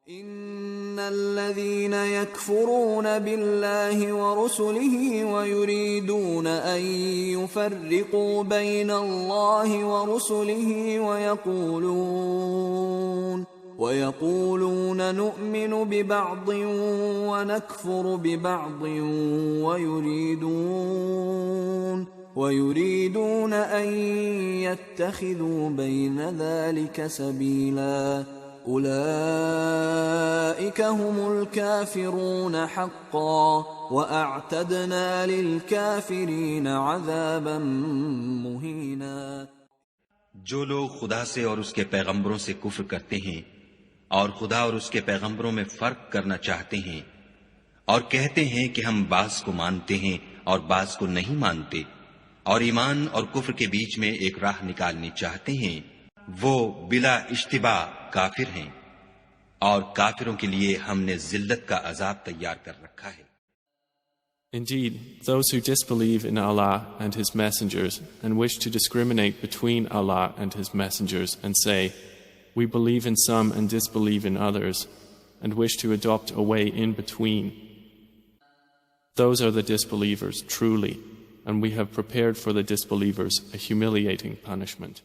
इन्नल्लज़ीन यकफ़ुरून बिल्लाहि व रुसुलिहि व युरीदून अन युफ़र्रिक़ू बैनल्लाहि व रुसुलिहि व यक़ूलून नु'मिनु बिबअज़िन व नकफ़ुरु बिबअज़िन व युरीदून अन यत्तख़िज़ू बैन ज़ालिक सबीला उलाइक हुमुल काफ़िरून हक़्क़न व अअतदना लिलकाफ़िरीन अज़ाबन मुहीना। जो लोग खुदा से और उसके पैगंबरों से कुफ्र करते हैं और खुदा और उसके पैगंबरों में फर्क करना चाहते हैं और कहते हैं कि हम बाज़ को मानते हैं और बाज़ को नहीं मानते और ईमान और कुफ्र के बीच में एक राह निकालनी चाहते हैं, वो बिला इश्तिबा काफिर हैं और काफिरों के लिए हमने जिल्लत का अजाब तैयार कर रखा है। Indeed, those who disbelieve in Allah and His messengers and wish to discriminate between Allah and His messengers and say, we believe in some and disbelieve in others, and wish to adopt a way in between, those are the disbelievers truly, and we have prepared for the disbelievers a humiliating punishment.